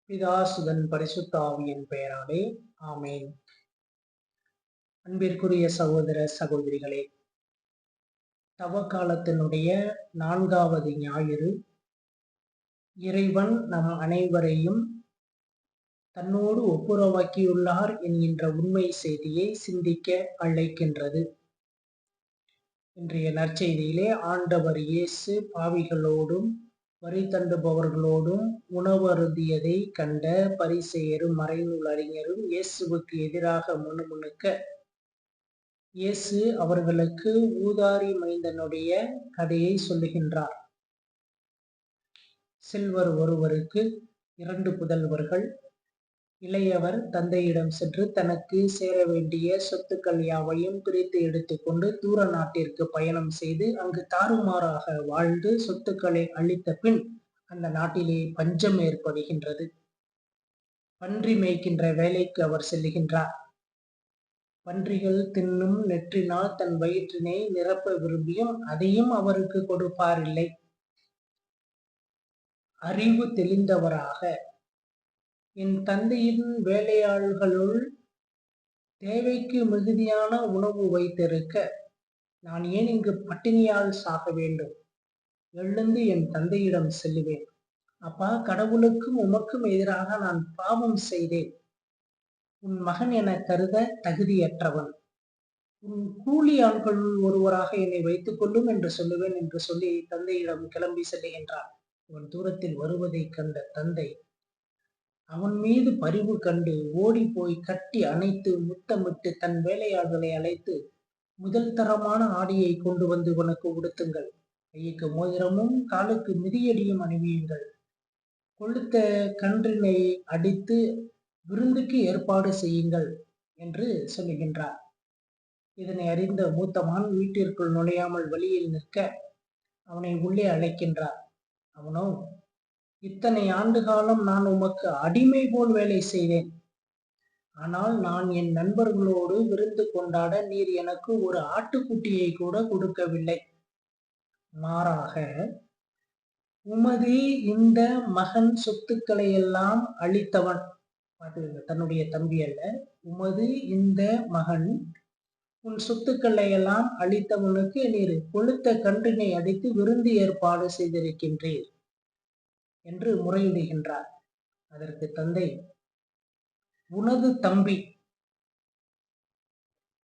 பிதா சுதன் பரிசுத்த ஆவியின் பெயராலே ஆமேன். அன்பிற்குரிய சகோதர சகோதரிகளே, தவக்காலத்தினுடைய 4வது ஞாயிறு இறைவன் நம் அனைவரையும் தன்னோடு ஒப்புரவாக்கியுள்ளார் என்கின்ற உண்மை செய்தியை சிந்திக்க அழைக்கின்றது. இன்றைய நற்செய்தியிலே ஆண்டவர் இயேசு பாவிகளோடும் வரி தண்டுபவர்களோடும் உணவு அருந்தியதை கண்ட பரிசேயரும் மறைநூல் அறிஞரும் இயேசுவுக்கு எதிராக முணுமுணுக்க, இயேசு அவர்களுக்கு ஊதாரி மைந்தனுடைய கதையை சொல்லுகின்றார். செல்வர் ஒருவருக்கு 2 புதல்வர்கள். இளையவர் தந்தையிடம் சென்று தனக்கு சேர வேண்டிய சொத்துக்கள் யாவையும் பிரித்து எடுத்துக்கொண்டு தூர நாட்டிற்கு பயணம் செய்து அங்கு தாறுமாறாக வாழ்ந்து சொத்துக்களை அளித்த பின் அந்த நாட்டிலே பஞ்சம் ஏற்படுகின்றது. பன்றி மேய்க்கின்ற வேலைக்கு அவர் செல்லுகின்றார். பன்றிகள் தின்னும் நெற்றினால் தன் வயிற்றினை நிரப்ப விரும்பியும் அதையும் அவருக்கு கொடுப்பாரில்லை. அறிவு தெளிந்தவராக, என் தந்தையின் வேலையாள்களுள் தேவைக்கு மிகுதியான உணவு வைத்திருக்க நான் ஏன் இங்கு பட்டினியால் சாக வேண்டும்? எழுந்து என் தந்தையிடம் செல்லுவேன். அப்பா, கடவுளுக்கும் உமக்கும் எதிராக நான் பாவம் செய்தேன். உன் மகன் என கருத தகுதியற்றவன். உன் கூலி ஆண்களுள் ஒருவராக என்னை வைத்துக் கொள்ளும் என்று சொல்லுவேன் என்று சொல்லி தந்தையிடம் கிளம்பி செல்லுகின்றான். அவன் தூரத்தில் வருவதை கண்ட தந்தை அவன் மீது பரிவு கண்டு ஓடி போய் கட்டி அணைத்து முத்தமிட்டு தன் வேலையாள்களை அழைத்து, முதல் தரமான ஆடையை கொண்டு வந்து இவனுக்கு உடுத்துங்கள், கைக்கு மோதிரமும் காலுக்கு மிதியடியும் அணிவியுங்கள், கொளுத்த கன்றினை அடித்து விருந்துக்கு ஏற்பாடு செய்யுங்கள் என்று சொல்லுகின்றார். இதனை அறிந்த மூத்தமான் வீட்டிற்குள் நுழையாமல் வெளியில் நிற்க அவனை உள்ளே அழைக்கின்றார். அவனோ, இத்தனை ஆண்டு காலம் நான் உமக்கு அடிமை போல் வேலை செய்தேன். ஆனால் நான் என் நண்பர்களோடு விருந்து கொண்டாட நீர் எனக்கு ஒரு ஆட்டுக்குட்டியை கூட கொடுக்கவில்லை. மாறாக உமது இந்த மகன் சொத்துக்களை எல்லாம் அளித்தவன், தன்னுடைய தம்பி அல்ல, உமது இந்த மகன் உன் சொத்துக்களை எல்லாம் அளித்தவனுக்கு நீர் கொளுத்த கன்றினை அடித்து விருந்து ஏற்பாடு செய்திருக்கின்றீர் என்று முறையிடுகின்றார். அதற்கு தந்தை, உனது தம்பி,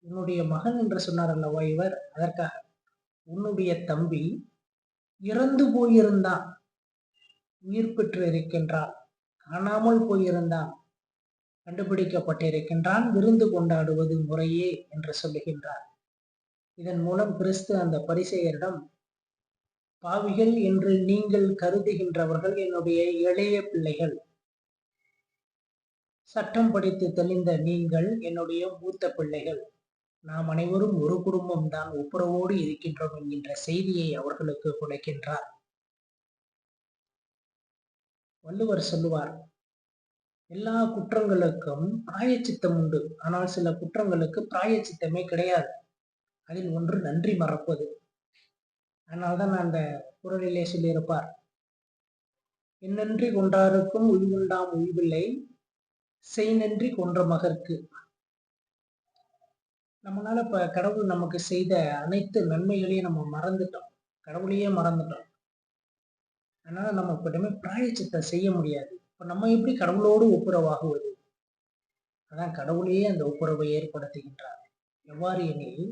உன்னுடைய மகன் என்று சொன்னார் அல்லவா இவர், அதற்காக உன்னுடைய தம்பி இறந்து போயிருந்தான், உயிர் பெற்று இருக்கின்றான், காணாமல் போயிருந்தான், கண்டுபிடிக்கப்பட்டிருக்கின்றான், விருந்து கொண்டாடுவது முறையே என்று சொல்லுகின்றார். இதன் மூலம் கிறிஸ்து அந்த பரிசேயரிடம், பாவிகள் என்று நீங்கள் கருதுகின்றவர்கள் என்னுடைய இளைய பிள்ளைகள், சட்டம் படித்து தெளிந்த நீங்கள் என்னுடைய மூத்த பிள்ளைகள், நாம் அனைவரும் ஒரு குடும்பம் தான், ஒப்புரவோடு இருக்கின்றோம் என்கின்ற செய்தியை அவர்களுக்கு கொடுக்கின்றார். வள்ளுவர் சொல்லுவார், எல்லா குற்றங்களுக்கும் பிராயச்சித்தம் உண்டு, ஆனால் சில குற்றங்களுக்கு பிராயச்சித்தமே கிடையாது. அதில் ஒன்று நன்றி மறப்பது. அதனால்தான் அந்த குறளிலே சொல்லியிருப்பார், என் நன்றி கொண்டாருக்கும் உய்வுண்டாம் உய்வில்லை, செய் நன்றி கொன்ற மகற்கு. நம்மளால இப்ப கடவுள் நமக்கு செய்த அனைத்து நன்மைகளையும் நம்ம மறந்துட்டோம், கடவுளையே மறந்துட்டோம். அதனால நம்ம இப்ப பிராயச்சித்தம் செய்ய முடியாது. இப்ப நம்ம எப்படி கடவுளோடு ஒப்புரவாகுவது? அதான் கடவுளையே அந்த ஒப்புரவை ஏற்படுத்துகின்றார். எவ்வாறு எனில்,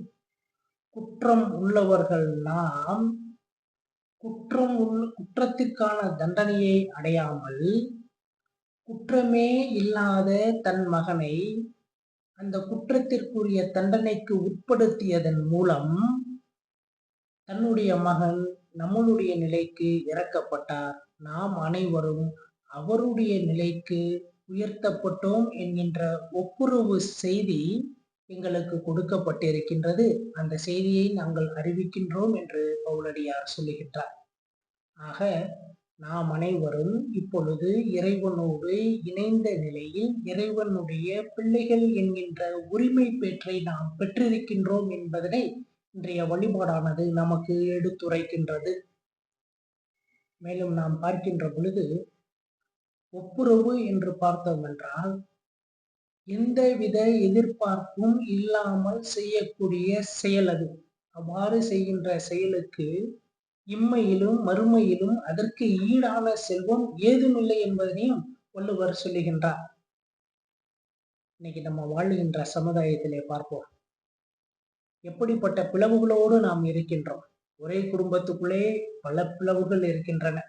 குற்றம் உள்ளவர்கள் நாம் குற்றத்திற்கான தண்டனையை அடையாமல் குற்றமே இல்லாத தன் மகனை அந்த குற்றத்திற்குரிய தண்டனைக்கு உட்படுத்தியதன் மூலம் தன்னுடைய மகன் நம்மளுடைய நிலைக்கு இறக்கப்பட்டார். நாம் அனைவரும் அவருடைய நிலைக்கு உயர்த்தப்பட்டோம் என்கின்ற ஒப்புரவு செய்தி எங்களுக்கு கொடுக்கப்பட்டிருக்கின்றது. அந்த செய்தியை நாங்கள் அறிவிக்கின்றோம் என்று பவுலடியார் சொல்லுகின்றார். ஆக நாம் அனைவரும் இப்பொழுது இறைவனோடு இணைந்த நிலையில் இறைவனுடைய பிள்ளைகள் என்கின்ற உரிமை பெற்றை நாம் பெற்றிருக்கின்றோம் என்பதனை இன்றைய வழிபாடானது நமக்கு எடுத்துரைக்கின்றது. மேலும் நாம் பார்க்கின்ற பொழுது, ஒப்புரவு என்று பார்த்தோம் என்றால் எந்தவித எதிர்பார்ப்பும் இல்லாமல் செய்யக்கூடிய செயல் அது. அவ்வாறு செய்கின்ற செயலுக்கு இம்மையிலும் மறுமையிலும் அதற்கு ஈடான செல்வம் ஏதுமில்லை என்பதனையும் வள்ளுவர் சொல்லுகின்றார். இன்னைக்கு நம்ம வாழுகின்ற சமுதாயத்திலே பார்ப்போம், எப்படிப்பட்ட பிளவுகளோடு நாம் இருக்கின்றோம். ஒரே குடும்பத்துக்குள்ளே பல பிளவுகள் இருக்கின்றன.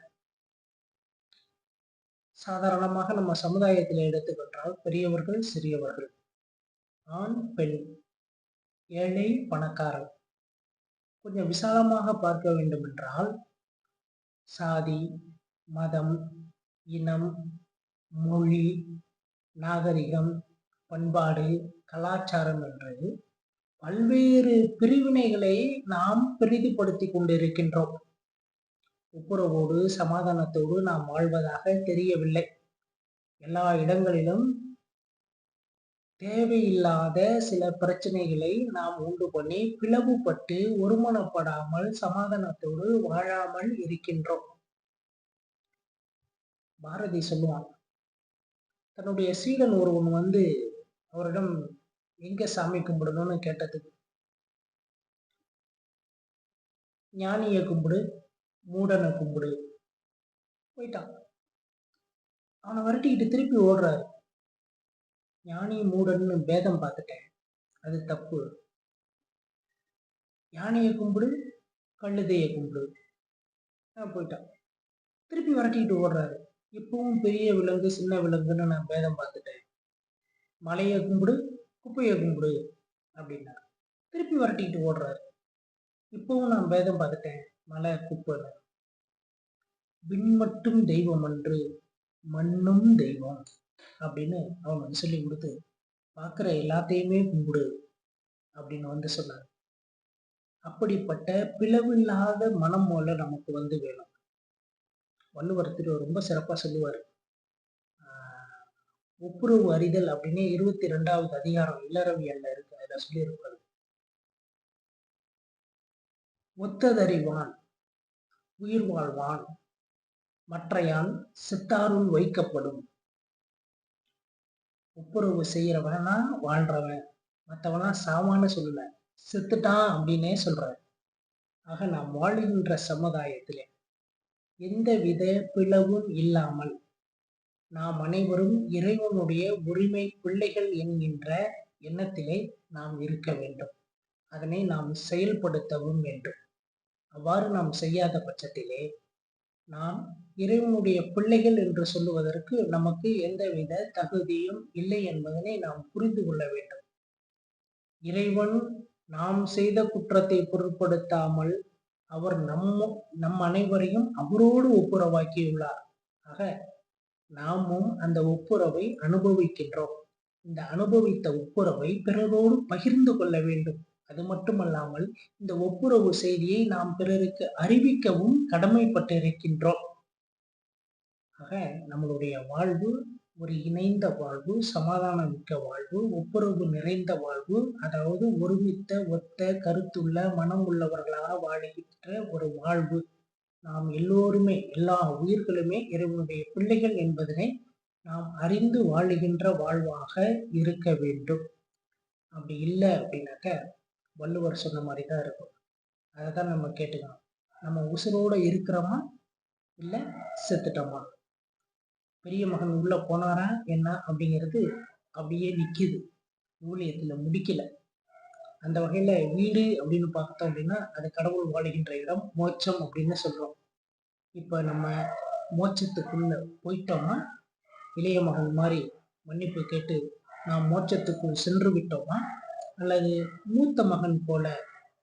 சாதாரணமாக நம்ம சமுதாயத்தில் எடுத்துக்கொண்டால் பெரியவர்கள் சிறியவர்கள், ஆண் பெண், ஏழை பணக்காரன், கொஞ்சம் விசாலமாக பார்க்க வேண்டும் என்றால் சாதி, மதம், இனம், மொழி, நாகரிகம், பண்பாடு, கலாச்சாரம் என்று பல்வேறு பிரிவினைகளை நாம் பெரிதுபடுத்தி கொண்டிருக்கின்றோம். ஒப்புரவோடு சமாதானத்தோடு நாம் வாழ்வதாக தெரியவில்லை. எல்லா இடங்களிலும் தேவையில்லாத சில பிரச்சனைகளை நாம் உண்டு பண்ணி பிளவுபட்டு ஒருமனப்படாமல் சமாதானத்தோடு வாழாமல் இருக்கின்றோம். பாரதி சொல்லுவான், தன்னுடைய சீடன் ஒருவன் அவரிடம் எங்க சாமி கும்பிடணும்னு கேட்டதுக்கு, ஞானியை கும்பிடு, மூடனை கும்பிடு போயிட்டான். அவனை விரட்டிக்கிட்டு திருப்பி ஓடுறாரு. ஞானி மூடன்னு பேதம் பார்த்துட்டேன், அது தப்பு. யானையை கும்பிடு, கழுதையை கும்பிடு போயிட்டான். திருப்பி விரட்டிக்கிட்டு ஓடுறாரு. இப்பவும் பெரிய விலங்கு சின்ன விலங்குன்னு நான் பேதம் பார்த்துட்டேன், மலையை கும்பிடு, குப்பையை கும்பிடு அப்படின்னா திருப்பி விரட்டிக்கிட்டு ஓடுறாரு. இப்பவும் நான் பேதம் பார்த்துட்டேன், மலை குப்பை. விண் மட்டும் தெய்வம் அன்று மண்ணும் தெய்வம் அப்படின்னு அவன் சொல்லி கொடுத்து பார்க்குற எல்லாத்தையுமே கும்பிடு அப்படின்னு சொன்னார். அப்படிப்பட்ட பிளவில்லாத மனம் போல நமக்கு வேணும். வள்ளுவர் ரொம்ப சிறப்பா சொல்லுவார். ஒப்புரவு அறிதல் அப்படின்னு 22வது அதிகாரம் இல்லறவியல்ல இருக்கு. அதுல சொல்லியிருப்பாரு, ஒத்ததறிவான் உயிர் வாழ்வான், மற்றையான் சித்தாருள் வைக்கப்படும். ஒப்புரவு செய்யறவனா வாழ்றவன், மற்றவனா சாவான்னு சொல்லல, செத்துட்டான் அப்படின்னே சொல்றாரு. ஆக நாம் வாழுகின்ற சமுதாயத்திலே எந்தவித பிளவும் இல்லாமல் நாம் அனைவரும் இறைவனுடைய உரிமை பிள்ளைகள் என்கின்ற எண்ணத்திலே நாம் இருக்க வேண்டும். அதனை நாம் செயல்படுத்தவும் வேண்டும். அவ்வாறு நாம் செய்யாத பட்சத்திலே நாம் இறைவனுடைய பிள்ளைகள் என்று சொல்லுவதற்கு நமக்கு எந்தவித தகுதியும் இல்லை என்பதனை நாம் புரிந்து கொள்ள வேண்டும். இறைவன் நாம் செய்த குற்றத்தை பொருட்படுத்தாமல் அவர் நம் அனைவரையும் அவரோடு ஒப்புரவாக்கியுள்ளார். ஆக நாமும் அந்த ஒப்புரவை அனுபவிக்கின்றோம். இந்த அனுபவித்த ஒப்புரவை பிறரோடு பகிர்ந்து கொள்ள வேண்டும். அது மட்டுமல்லாமல் இந்த ஒப்புரவு செய்தியை நாம் பிறருக்கு அறிவிக்கவும் கடமைப்பட்டிருக்கின்றோம். ஆக நம்மளுடைய வாழ்வு ஒரு இணைந்த வாழ்வு, சமாதானம் மிக்க வாழ்வு, ஒப்புரவு நிறைந்த வாழ்வு, அதாவது ஒருமித்த ஒத்த கருத்துள்ள மனம் உள்ளவர்களாக வாழ்கின்ற ஒரு வாழ்வு. நாம் எல்லோருமே, எல்லா உயிர்களுமே இறைவனுடைய பிள்ளைகள் என்பதனை நாம் அறிந்து வாழுகின்ற வாழ்வாக இருக்க வேண்டும். அப்படி இல்லை அப்படின்னாக்க வள்ளுவர் சொன்ன மாதிரி தான் இருக்கும். அதை தான் நம்ம கேட்டுக்கணும். நம்ம உசுரோட இருக்கிறோமா இல்லை செத்துட்டோமா? பெரிய மகன் உள்ள போனாரா என்ன அப்படிங்கிறது அப்படியே நிற்கிது, ஊழியத்தில் முடிக்கல. அந்த வகையில வீடு அப்படின்னு பார்த்தோம் அப்படின்னா அது கடவுள் வாழுகின்ற இடம், மோட்சம் அப்படின்னு சொல்றோம். இப்ப நம்ம மோட்சத்துக்குள்ள போயிட்டோமா, இளைய மகன் மாதிரி மன்னிப்பு கேட்டு நாம் மோட்சத்துக்குள் சென்று விட்டோமா, அல்லது மூத்த மகன் போல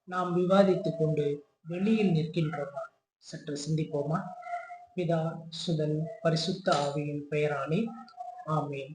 நாம் விவாதித்து கொண்டு வெளியில் நிற்கின்றோமா? சற்று சிந்திப்போமா? பிதா சுதன் பரிசுத்த ஆவியின் பெயராலே ஆமேன்.